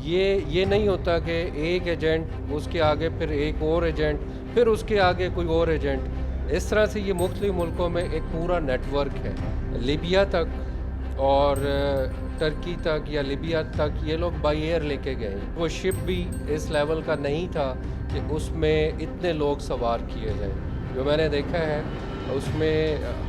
یہ نہیں ہوتا کہ ایک ایجنٹ اس کے آگے پھر ایک اور ایجنٹ پھر اس کے آگے کوئی اور ایجنٹ، اس طرح سے یہ مختلف ملکوں میں ایک پورا نیٹ ورک ہے، لیبیا تک اور ٹرکی تک یا لیبیا تک یہ لوگ بائی ایئر لے کے گئے۔ وہ شپ بھی اس لیول کا نہیں تھا کہ اس میں اتنے لوگ سوار کیے جائیں، جو میں نے دیکھا ہے اس میں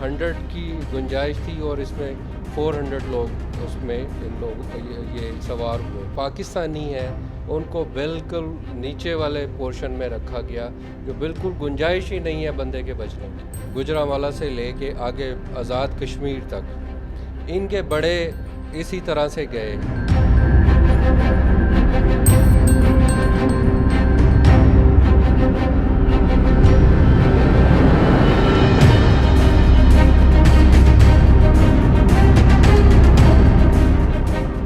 100 کی گنجائش تھی اور اس میں 400 لوگ اس میں ان لوگ یہ سوار ہوئے۔ پاکستانی ہیں ان کو بالکل نیچے والے پورشن میں رکھا گیا، جو بالکل گنجائش ہی نہیں ہے بندے کے بچنے کی۔ گوجرانوالہ سے لے کے آگے آزاد کشمیر تک ان کے بڑے اسی طرح سے گئے۔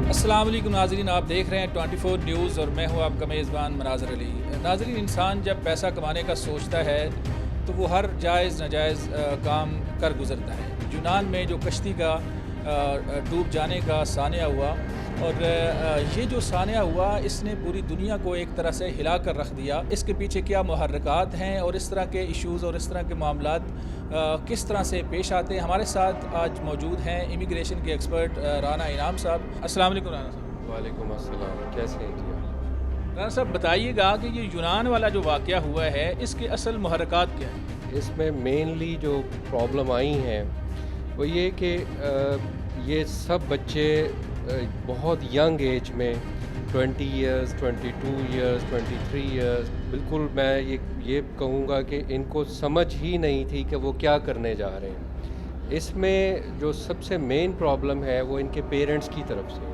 السلام علیکم ناظرین، آپ دیکھ رہے ہیں 24 نیوز اور میں ہوں آپ کا میزبان مناظر علی۔ ناظرین، انسان جب پیسہ کمانے کا سوچتا ہے تو وہ ہر جائز ناجائز کام کر گزرتا ہے۔ یونان میں جو کشتی کا ڈوب جانے کا سانحہ ہوا، اور یہ جو سانحہ ہوا اس نے پوری دنیا کو ایک طرح سے ہلا کر رکھ دیا۔ اس کے پیچھے کیا محرکات ہیں اور اس طرح کے ایشوز اور اس طرح کے معاملات کس طرح سے پیش آتے ہیں، ہمارے ساتھ آج موجود ہیں امیگریشن کے ایکسپرٹ رانا انعام صاحب۔ السلام علیکم رانا صاحب۔ وعلیکم السلام، کیسے ہیں جی؟ رانا صاحب بتائیے گا کہ یہ یونان والا جو واقعہ ہوا ہے اس کے اصل محرکات کیا ہیں؟ اس میں مینلی جو پرابلم آئی ہیں وہ یہ کہ یہ سب بچے بہت ینگ ایج میں 20 ایئرز 22 ایئرز 23 ایئرز، بالکل میں یہ کہوں گا کہ ان کو سمجھ ہی نہیں تھی کہ وہ کیا کرنے جا رہے ہیں۔ اس میں جو سب سے مین پرابلم ہے وہ ان کے پیرنٹس کی طرف سے۔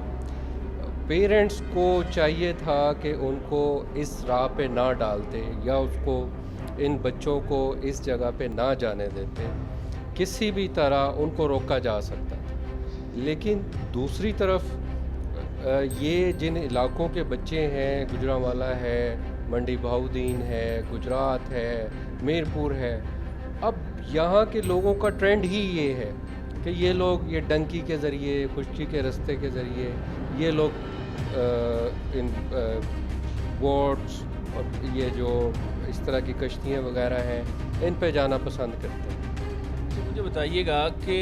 پیرنٹس کو چاہیے تھا کہ ان کو اس راہ پہ نہ ڈالتے یا اس کو ان بچوں کو اس جگہ پہ نہ جانے دیتے، کسی بھی طرح ان کو روکا جا سکتا تھا۔ لیکن دوسری طرف یہ جن علاقوں کے بچے ہیں، گوجرانوالہ ہے، منڈی بہاؤدین ہے، گجرات ہے، میرپور ہے، اب یہاں کے لوگوں کا ٹرینڈ ہی یہ ہے کہ یہ لوگ یہ ڈنکی کے ذریعے، خشکی کے رستے کے ذریعے یہ لوگ ان بوٹس اور یہ جو اس طرح کی کشتیاں وغیرہ ہیں ان پہ جانا پسند کرتے ہیں۔ مجھے بتائیے گا کہ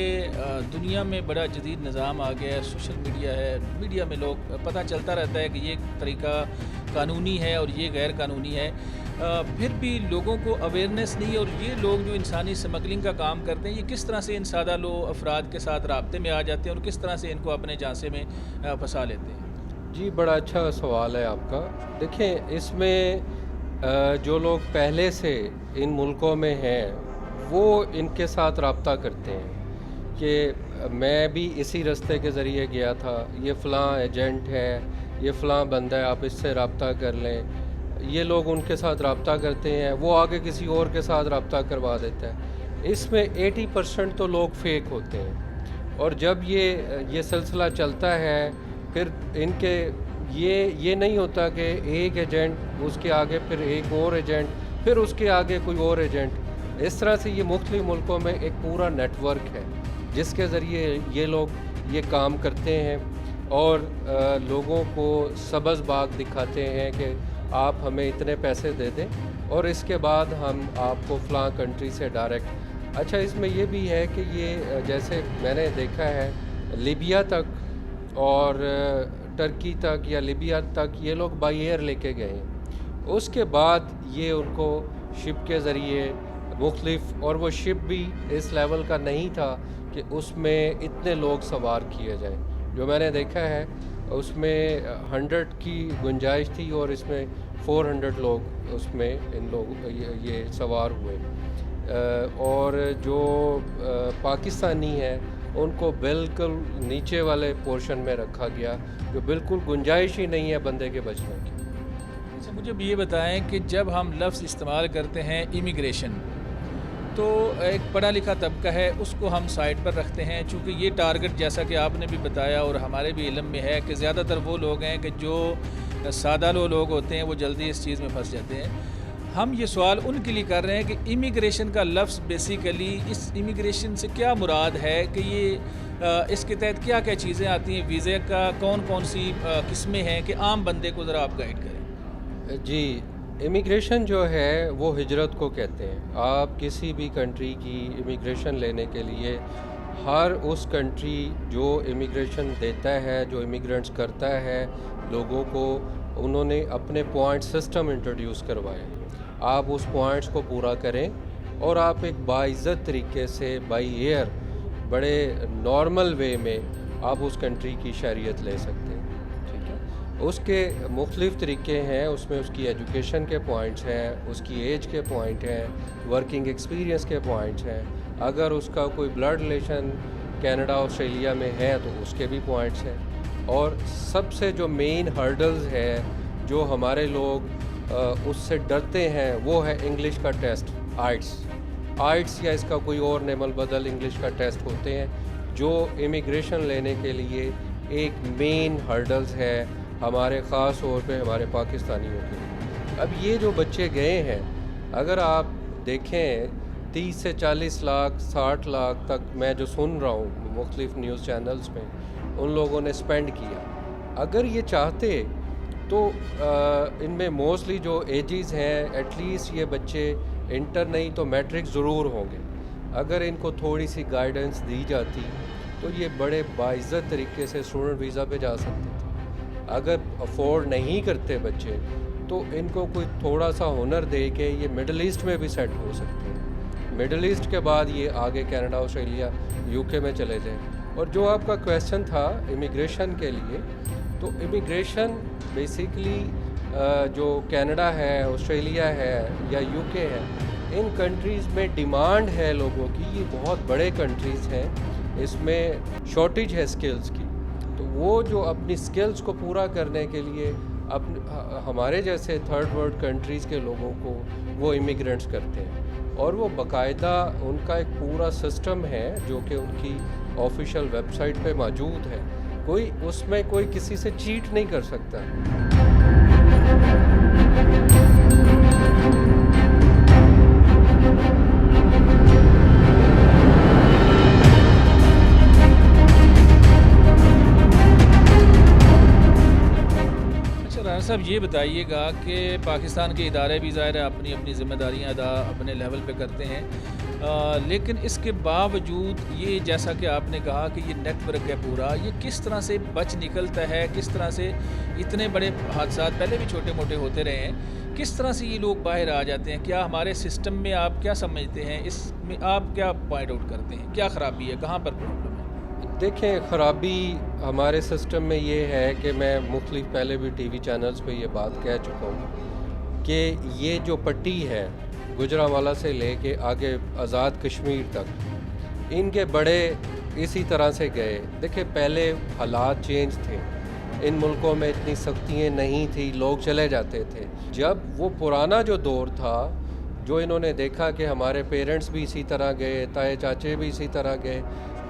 دنیا میں بڑا جدید نظام آ گیا ہے، سوشل میڈیا ہے، میڈیا میں لوگ پتہ چلتا رہتا ہے کہ یہ طریقہ قانونی ہے اور یہ غیر قانونی ہے، پھر بھی لوگوں کو اویئرنیس نہیں ہے، اور یہ لوگ جو انسانی سمگلنگ کا کام کرتے ہیں یہ کس طرح سے ان سادہ افراد کے ساتھ رابطے میں آ جاتے ہیں اور کس طرح سے ان کو اپنے جانسے میں پھنسا لیتے ہیں؟ جی بڑا اچھا سوال ہے آپ کا۔ دیکھیں، اس میں جو لوگ پہلے سے ان ملکوں میں ہیں وہ ان کے ساتھ رابطہ کرتے ہیں کہ میں بھی اسی راستے کے ذریعے گیا تھا، یہ فلاں ایجنٹ ہے، یہ فلاں بندہ ہے، آپ اس سے رابطہ کر لیں۔ یہ لوگ ان کے ساتھ رابطہ کرتے ہیں، وہ آگے کسی اور کے ساتھ رابطہ کروا دیتا ہے۔ اس میں 80% تو لوگ فیک ہوتے ہیں، اور جب یہ سلسلہ چلتا ہے پھر ان کے یہ نہیں ہوتا کہ ایک ایجنٹ اس کے آگے پھر ایک اور ایجنٹ پھر اس کے آگے کوئی اور ایجنٹ، اس طرح سے یہ مختلف ملکوں میں ایک پورا نیٹ ورک ہے جس کے ذریعے یہ لوگ یہ کام کرتے ہیں اور لوگوں کو سبز باغ دکھاتے ہیں کہ آپ ہمیں اتنے پیسے دے دیں اور اس کے بعد ہم آپ کو فلاں کنٹری سے ڈائریکٹ۔ اچھا، اس میں یہ بھی ہے کہ یہ جیسے میں نے دیکھا ہے لیبیا تک اور ٹرکی تک یا لیبیا تک یہ لوگ بائی ایئر لے کے گئے، اس کے بعد یہ ان کو شپ کے ذریعے مختلف، اور وہ شپ بھی اس لیول کا نہیں تھا کہ اس میں اتنے لوگ سوار کیے جائیں، جو میں نے دیکھا ہے اس میں 100 کی گنجائش تھی اور اس میں 400 لوگ اس میں ان لوگ یہ سوار ہوئے۔ اور جو پاکستانی ہیں ان کو بالکل نیچے والے پورشن میں رکھا گیا، جو بالکل گنجائش ہی نہیں ہے بندے کے بچنے کی۔ اچھا، مجھے بھی یہ بتائیں کہ جب ہم لفظ استعمال کرتے ہیں امیگریشن، تو ایک پڑھا لکھا طبقہ ہے اس کو ہم سائڈ پر رکھتے ہیں، چونکہ یہ ٹارگٹ جیسا کہ آپ نے بھی بتایا اور ہمارے بھی علم میں ہے کہ زیادہ تر وہ لوگ ہیں کہ جو سادہ لوگ ہوتے ہیں وہ جلدی اس چیز میں پھنس جاتے ہیں۔ ہم یہ سوال ان کے لیے کر رہے ہیں کہ امیگریشن کا لفظ بیسیکلی اس امیگریشن سے کیا مراد ہے، کہ یہ اس کے تحت کیا کیا چیزیں آتی ہیں، ویزے کا کون کون سی قسمیں ہیں کہ عام بندے کو ذرا آپ گائیڈ کریں؟ جی، امیگریشن جو ہے وہ ہجرت کو کہتے ہیں. آپ کسی بھی کنٹری کی امیگریشن لینے کے لیے ہر اس کنٹری جو امیگریشن دیتا ہے، جو امیگرینٹس کرتا ہے لوگوں کو، انہوں نے اپنے پوائنٹ سسٹم انٹروڈیوس کروائے. آپ اس پوائنٹس کو پورا کریں اور آپ ایک باعزت طریقے سے بائی ایئر بڑے نارمل وے میں آپ اس کنٹری کی شہریت لے سکتے ہیں. ٹھیک ہے، اس کے مختلف طریقے ہیں. اس میں اس کی ایجوکیشن کے پوائنٹس ہیں، اس کی ایج کے پوائنٹ ہیں، ورکنگ ایکسپیرینس کے پوائنٹس ہیں. اگر اس کا کوئی بلڈ ریلیشن کینیڈا آسٹریلیا میں ہے تو اس کے بھی پوائنٹس ہیں. اور سب سے جو مین ہرڈلز ہے جو ہمارے لوگ اس سے ڈرتے ہیں وہ ہے انگلش کا ٹیسٹ. آئٹس یا اس کا کوئی اور نعم البدل انگلش کا ٹیسٹ ہوتے ہیں جو امیگریشن لینے کے لیے ایک مین ہرڈلز ہے ہمارے، خاص طور پہ ہمارے پاکستانیوں کے لیے. اب یہ جو بچے گئے ہیں، اگر آپ دیکھیں 30 سے 40 لاکھ 60 لاکھ تک میں جو سن رہا ہوں مختلف نیوز چینلز میں، ان لوگوں نے سپینڈ کیا. اگر یہ چاہتے تو ان میں موسٹلی جو ایجز ہیں ایٹ لیسٹ یہ بچے انٹر نہیں تو میٹرک ضرور ہوں گے. اگر ان کو تھوڑی سی گائیڈنس دی جاتی تو یہ بڑے باعزت طریقے سے اسٹوڈنٹ ویزا پہ جا سکتے تھے. اگر افورڈ نہیں کرتے بچے تو ان کو کوئی تھوڑا سا ہنر دے کے یہ مڈل ایسٹ میں بھی سیٹ ہو سکتے ہیں. مڈل ایسٹ کے بعد یہ آگے کینیڈا آسٹریلیا یو کے میں چلے جائیں. اور جو آپ کا کویسچن تھا امیگریشن کے لیے، تو امیگریشن بیسیکلی جو کینیڈا ہے، آسٹریلیا ہے یا یو کے ہے، ان کنٹریز میں ڈیمانڈ ہے لوگوں کی. یہ بہت بڑے کنٹریز ہیں، اس میں شارٹیج ہے سکلز کی. تو وہ جو اپنی سکلز کو پورا کرنے کے لیے ہمارے جیسے تھرڈ ورلڈ کنٹریز کے لوگوں کو وہ امیگرینٹس کرتے ہیں. اور وہ باقاعدہ ان کا ایک پورا سسٹم ہے جو کہ ان کی آفیشیل ویب سائٹ پہ موجود ہے. کوئی اس میں کوئی کسی سے چیٹ نہیں کر سکتا. صاحب یہ بتائیے گا کہ پاکستان کے ادارے بھی ظاہر ہے اپنی اپنی ذمہ داریاں ادا اپنے لیول پہ کرتے ہیں، لیکن اس کے باوجود یہ جیسا کہ آپ نے کہا کہ یہ نیٹ ورک ہے پورا، یہ کس طرح سے بچ نکلتا ہے؟ کس طرح سے اتنے بڑے حادثات پہلے بھی چھوٹے موٹے ہوتے رہے ہیں، کس طرح سے یہ لوگ باہر آ جاتے ہیں؟ کیا ہمارے سسٹم میں آپ کیا سمجھتے ہیں، اس میں آپ کیا پوائنٹ آؤٹ کرتے ہیں، کیا خرابی ہے، کہاں پر پرابلم ہے؟ دیکھیں، خرابی ہمارے سسٹم میں یہ ہے کہ میں مختلف پہلے بھی ٹی وی چینلز پہ یہ بات کہہ چکا ہوں کہ یہ جو پٹی ہے گجرانوالہ سے لے کے آگے آزاد کشمیر تک، ان کے بڑے اسی طرح سے گئے. دیکھیں، پہلے حالات چینج تھے، ان ملکوں میں اتنی سختیاں نہیں تھی، لوگ چلے جاتے تھے. جب وہ پرانا جو دور تھا، جو انہوں نے دیکھا کہ ہمارے پیرنٹس بھی اسی طرح گئے، تائے چاچے بھی اسی طرح گئے،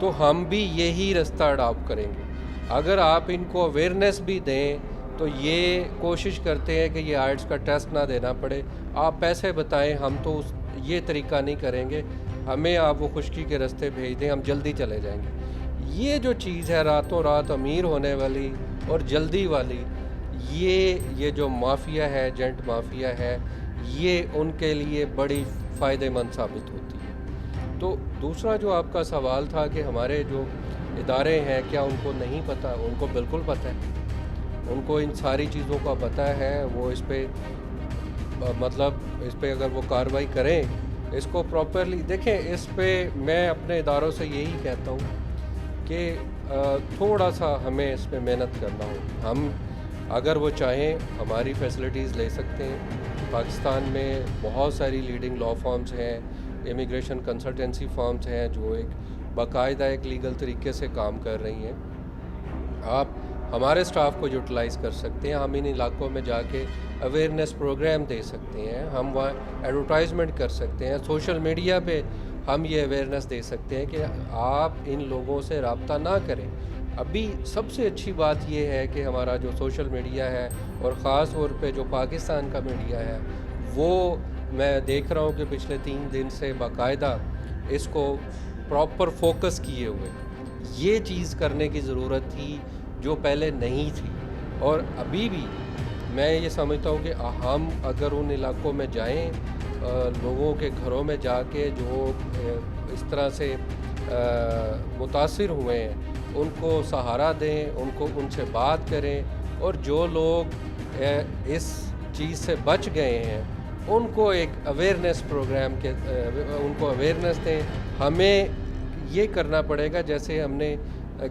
تو ہم بھی یہی رستہ اڈاپٹ کریں گے. اگر آپ ان کو اویئرنیس بھی دیں تو یہ کوشش کرتے ہیں کہ یہ آئٹس کا ٹیسٹ نہ دینا پڑے. آپ پیسے بتائیں، ہم تو یہ طریقہ نہیں کریں گے، ہمیں آپ وہ خشکی کے رستے بھیج دیں، ہم جلدی چلے جائیں گے. یہ جو چیز ہے راتوں رات امیر ہونے والی اور جلدی والی، یہ جو مافیا ہے، ایجنٹ مافیا ہے، یہ ان کے لیے بڑی فائدہ مند ثابت ہوتی ہے. تو دوسرا جو آپ کا سوال تھا کہ ہمارے جو ادارے ہیں کیا ان کو نہیں پتہ؟ ان کو بالکل پتہ ہے، ان کو ان ساری چیزوں کا پتہ ہے. وہ اس پہ اگر وہ کارروائی کریں، اس کو پراپرلی دیکھیں. اس پہ میں اپنے اداروں سے یہی کہتا ہوں کہ تھوڑا سا ہمیں اس پہ محنت کرنا ہو. ہم اگر وہ چاہیں ہماری فیسلٹیز لے سکتے ہیں. پاکستان میں بہت ساری لیڈنگ لاء فارمز ہیں، امیگریشن کنسلٹنسی فارمز ہیں جو ایک باقاعدہ ایک لیگل طریقے سے کام کر رہی ہیں. آپ ہمارے سٹاف کو یوٹیلائز کر سکتے ہیں. ہم ان علاقوں میں جا کے اویئرنیس پروگرام دے سکتے ہیں، ہم وہاں ایڈورٹائزمنٹ کر سکتے ہیں، سوشل میڈیا پہ ہم یہ اویئرنیس دے سکتے ہیں کہ آپ ان لوگوں سے رابطہ نہ کریں. ابھی سب سے اچھی بات یہ ہے کہ ہمارا جو سوشل میڈیا ہے اور خاص طور پہ جو پاکستان کا میڈیا ہے، وہ میں دیکھ رہا ہوں کہ پچھلے 3 دن سے باقاعدہ اس کو پراپر فوکس کیے ہوئے. یہ چیز کرنے کی ضرورت تھی جو پہلے نہیں تھی. اور ابھی بھی میں یہ سمجھتا ہوں کہ ہم اگر ان علاقوں میں جائیں، لوگوں کے گھروں میں جا کے جو اس طرح سے متاثر ہوئے ہیں ان کو سہارا دیں، ان سے بات کریں، اور جو لوگ اس چیز سے بچ گئے ہیں ان کو ایک اویئرنیس پروگرام کے ان کو اویئرنیس دیں. ہمیں یہ کرنا پڑے گا جیسے ہم نے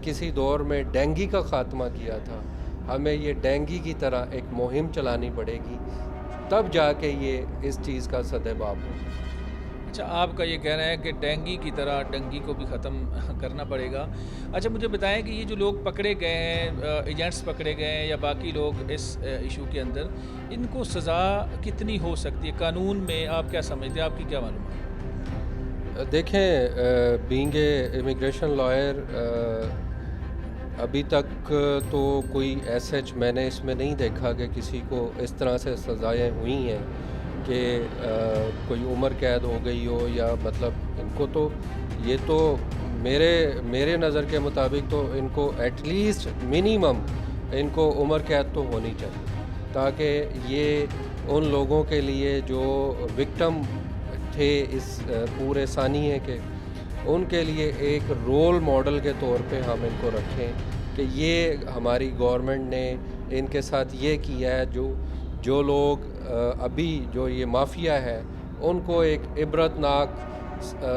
کسی دور میں ڈینگی کا خاتمہ کیا تھا، ہمیں یہ ڈینگی کی طرح ایک مہم چلانی پڑے گی، تب جا کے یہ اس چیز کا سدباب ہو. اچھا، آپ کا یہ کہنا ہے کہ ڈینگی کی طرح ڈنگی کو بھی ختم کرنا پڑے گا. اچھا مجھے بتائیں کہ یہ جو لوگ پکڑے گئے ہیں، ایجنٹس پکڑے گئے ہیں یا باقی لوگ اس ایشو کے اندر، ان کو سزا کتنی ہو سکتی ہے قانون میں؟ آپ کیا سمجھتے ہیں، آپ کی کیا معلوم ہے؟ دیکھیں، بینگ اے امیگریشن لائر، ابھی تک تو کوئی ایسچ میں نے اس میں نہیں دیکھا کہ کسی کو اس طرح سے سزائیں ہوئی ہیں کہ کوئی عمر قید ہو گئی ہو، یا مطلب ان کو تو یہ تو میرے نظر کے مطابق تو ان کو ایٹ لیسٹ منیمم ان کو عمر قید تو ہونی چاہیے، تاکہ یہ ان لوگوں کے لیے جو وکٹم تھے اس پورے سانحے کے، ان کے لیے ایک رول ماڈل کے طور پہ ہم ان کو رکھیں کہ یہ ہماری گورنمنٹ نے ان کے ساتھ یہ کیا ہے. جو لوگ ابھی جو یہ مافیا ہے ان کو ایک عبرت ناک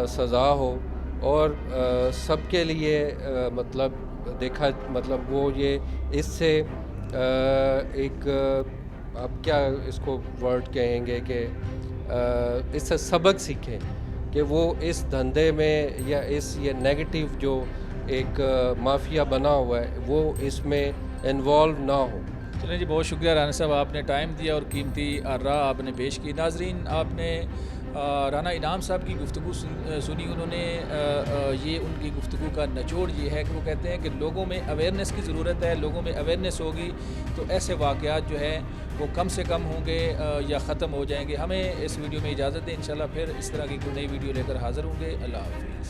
سزا ہو، اور سب کے لیے مطلب وہ یہ اس سے ایک اب کیا اس کو ورڈ کہیں گے کہ اس سے سبق سیکھیں کہ وہ اس دھندے میں یا یہ نیگیٹو جو ایک مافیا بنا ہوا ہے وہ اس میں انوالو نہ ہو. چلیں جی، بہت شکریہ رانا صاحب، آپ نے ٹائم دیا اور قیمتی راہ آپ نے پیش کی. ناظرین، آپ نے رانا انعام صاحب کی گفتگو سنی. انہوں نے یہ ان کی گفتگو کا نچوڑ یہ ہے کہ وہ کہتے ہیں کہ لوگوں میں اویئرنیس کی ضرورت ہے. لوگوں میں اویئرنیس ہوگی تو ایسے واقعات جو ہیں وہ کم سے کم ہوں گے یا ختم ہو جائیں گے. ہمیں اس ویڈیو میں اجازت دیں، انشاءاللہ پھر اس طرح کی کوئی نئی ویڈیو لے کر حاضر ہوں گے. اللہ حافظ.